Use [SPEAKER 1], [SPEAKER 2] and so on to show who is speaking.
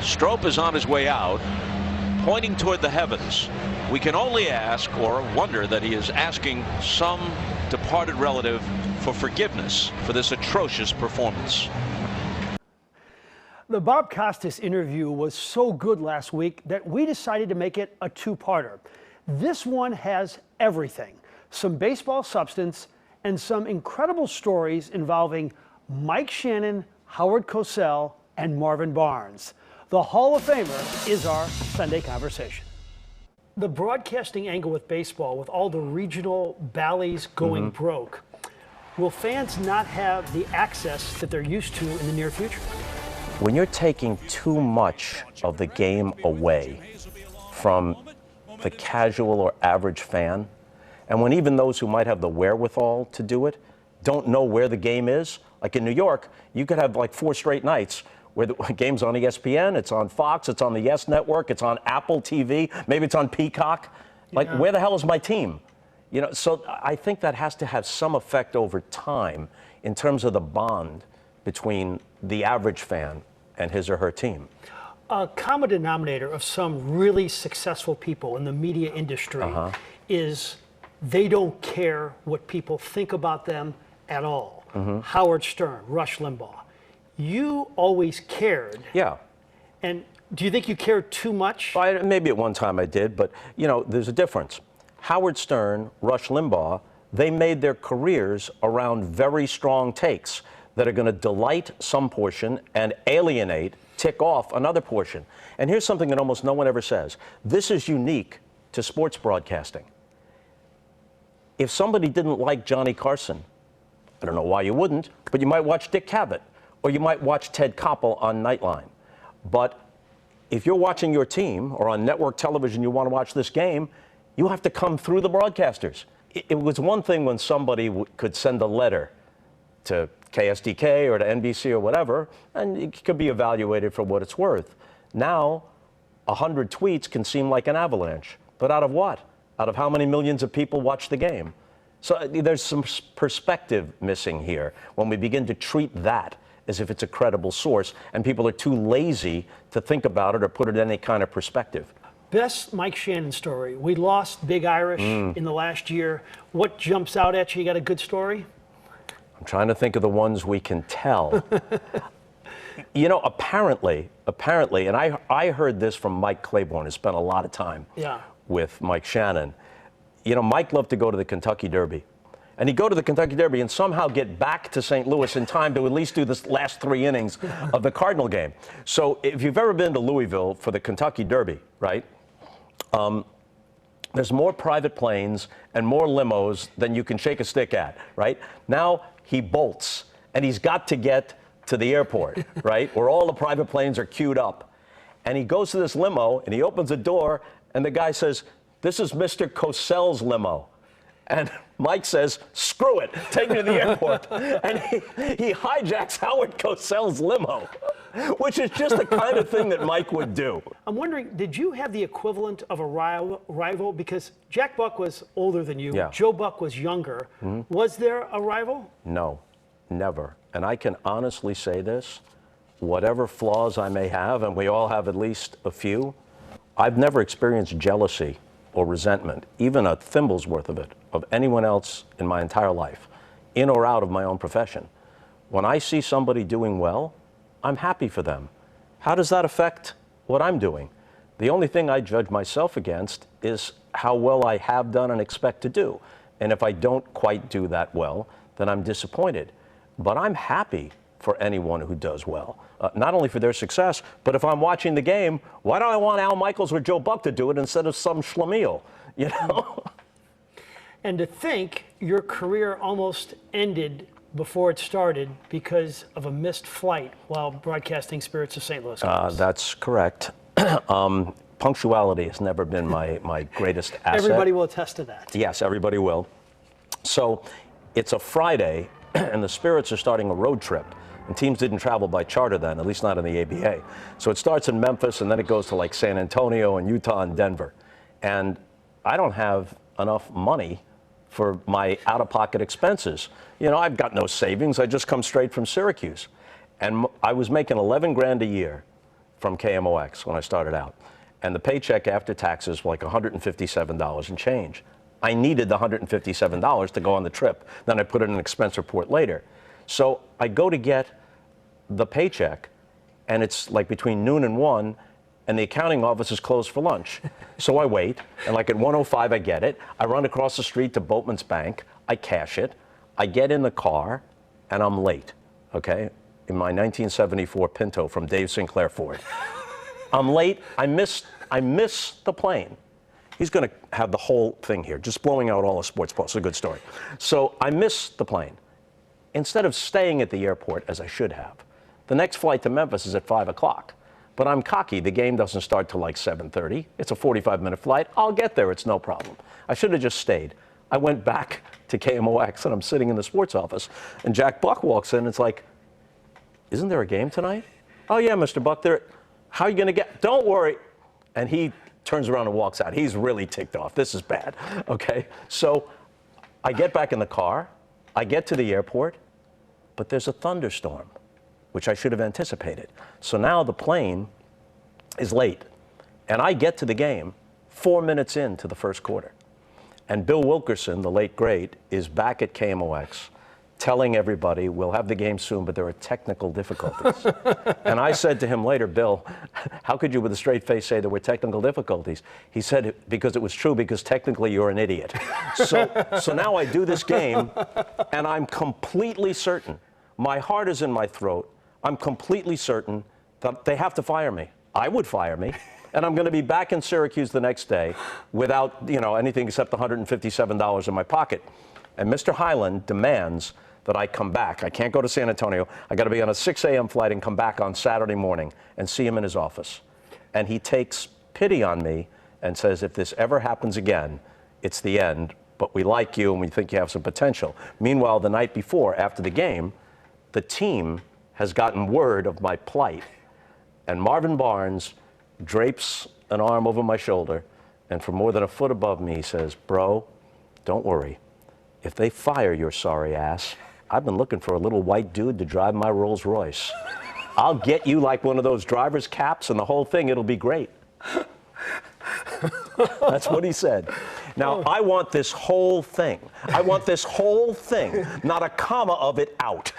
[SPEAKER 1] Strop is on his way out, pointing toward the heavens. We can only ask or wonder that he is asking some departed relative for forgiveness for this atrocious performance.
[SPEAKER 2] The Bob Costas interview was so good last week that we decided to make it a two-parter. This one has everything, some baseball substance and some incredible stories involving Mike Shannon, Howard Cosell, and Marvin Barnes. The Hall of Famer is our Sunday conversation. The broadcasting angle with baseball, with all the regional Bally's going broke, will fans not have the access that they're used to in the near future?
[SPEAKER 3] When you're taking too much of the game away from the casual or average fan, and when even those who might have the wherewithal to do it don't know where the game is, like in New York, you could have like 4 straight nights where the game's on ESPN, it's on Fox, it's on the Yes Network, it's on Apple TV, maybe it's on Peacock. Like, where the hell is my team? You know, so I think that has to have some effect over time in terms of the bond between the average fan and his or her team.
[SPEAKER 2] A common denominator of some really successful people in the media industry is they don't care what people think about them at all. Howard Stern, Rush Limbaugh. You always cared.
[SPEAKER 3] Yeah.
[SPEAKER 2] And do you think you cared too much?
[SPEAKER 3] Maybe at one time I did, but, you know, there's a difference. Howard Stern, Rush Limbaugh, they made their careers around very strong takes that are going to delight some portion and alienate, tick off another portion. And here's something that almost no one ever says. This is unique to sports broadcasting. If somebody didn't like Johnny Carson, I don't know why you wouldn't, but you might watch Dick Cavett, or you might watch Ted Koppel on Nightline. But if you're watching your team, or on network television you want to watch this game, you have to come through the broadcasters. It was one thing when somebody could send a letter to KSDK or to NBC or whatever, and it could be evaluated for what it's worth. Now, 100 tweets can seem like an avalanche. But out of what? Out of how many millions of people watch the game? So there's some perspective missing here when we begin to treat that as if it's a credible source, and people are too lazy to think about it or put it in any kind of perspective.
[SPEAKER 2] Best Mike Shannon story. We lost Big Irish in the last year. What jumps out at you? You got a good story?
[SPEAKER 3] I'm trying to think of the ones we can tell. You know, apparently, and I heard this from Mike Claiborne, who spent a lot of time with Mike Shannon. You know, Mike loved to go to the Kentucky Derby. And he'd go to the Kentucky Derby and somehow get back to St. Louis in time to at least do the last 3 innings of the Cardinal game. So if you've ever been to Louisville for the Kentucky Derby, right, there's more private planes and more limos than you can shake a stick at, right? Now he bolts, and he's got to get to the airport, right, where all the private planes are queued up. And he goes to this limo, and he opens the door, and the guy says, "This is Mr. Cosell's limo." And Mike says, "Screw it, take me to the airport." And he hijacks Howard Cosell's limo, which is just the kind of thing that Mike would do.
[SPEAKER 2] I'm wondering, did you have the equivalent of a rival? Because Jack Buck was older than you. Joe Buck was younger. Was there a rival?
[SPEAKER 3] No, never. And I can honestly say this, whatever flaws I may have, and we all have at least a few, I've never experienced jealousy or resentment, even a thimble's worth of it, of anyone else in my entire life, in or out of my own profession. When I see somebody doing well, I'm happy for them. How does that affect what I'm doing? The only thing I judge myself against is how well I have done and expect to do. And if I don't quite do that well, then I'm disappointed. But I'm happy for anyone who does well, not only for their success, but if I'm watching the game, why do I want Al Michaels or Joe Buck to do it instead of some schlemiel, you know?
[SPEAKER 2] And to think your career almost ended before it started because of a missed flight while broadcasting Spirits of St. Louis.
[SPEAKER 3] That's correct. Punctuality has never been my greatest asset.
[SPEAKER 2] Everybody will attest to that.
[SPEAKER 3] Yes, everybody will. So it's a Friday, and the Spirits are starting a road trip. And teams didn't travel by charter then, at least not in the ABA. So it starts in Memphis, and then it goes to like San Antonio and Utah and Denver. And I don't have enough money for my out-of-pocket expenses. You know, I've got no savings. I just come straight from Syracuse. And I was making $11 grand a year from KMOX when I started out. And the paycheck after taxes was like $157 and change. I needed the $157 to go on the trip. Then I put it in an expense report later. So I go to get the paycheck, and it's like between noon and 1, and the accounting office is closed for lunch. So I wait, and like at 1:05 I get it. I run across the street to Boatman's Bank. I cash it. I get in the car, and I'm late, okay, in my 1974 Pinto from Dave Sinclair Ford. I'm late. I miss the plane. He's going to have the whole thing here, just blowing out all the sports balls. It's a good story. So I miss the plane. Instead of staying at the airport, as I should have, the next flight to Memphis is at 5 o'clock. But I'm cocky. The game doesn't start till like 7:30. It's a 45-minute flight. I'll get there. It's no problem. I should have just stayed. I went back to KMOX, and I'm sitting in the sports office, and Jack Buck walks in, and it's like, isn't there a game tonight? Oh, yeah, Mr. Buck, how are you going to get? Don't worry. And he turns around and walks out. He's really ticked off. This is bad. Okay? So I get back in the car. I get to the airport, but there's a thunderstorm, which I should have anticipated. So now the plane is late, and I get to the game 4 minutes into the first quarter. And Bill Wilkerson, the late great, is back at KMOX telling everybody, we'll have the game soon, but there are technical difficulties. And I said to him later, Bill, how could you with a straight face say there were technical difficulties? He said, because it was true, because technically you're an idiot. So now I do this game, and I'm completely certain, my heart is in my throat, I'm completely certain that they have to fire me. I would fire me. And I'm going to be back in Syracuse the next day without, anything except $157 in my pocket. And Mr. Hyland demands that I come back. I can't go to San Antonio. I got to be on a 6 a.m. flight and come back on Saturday morning and see him in his office. And he takes pity on me and says, if this ever happens again, it's the end. But we like you and we think you have some potential. Meanwhile, the night before, after the game, the team has gotten word of my plight. And Marvin Barnes drapes an arm over my shoulder, and from more than a foot above me, he says, bro, don't worry. If they fire your sorry ass, I've been looking for a little white dude to drive my Rolls Royce. I'll get you like one of those driver's caps and the whole thing. It'll be great. That's what he said. Now, I want this whole thing. I want this whole thing, not a comma of it out.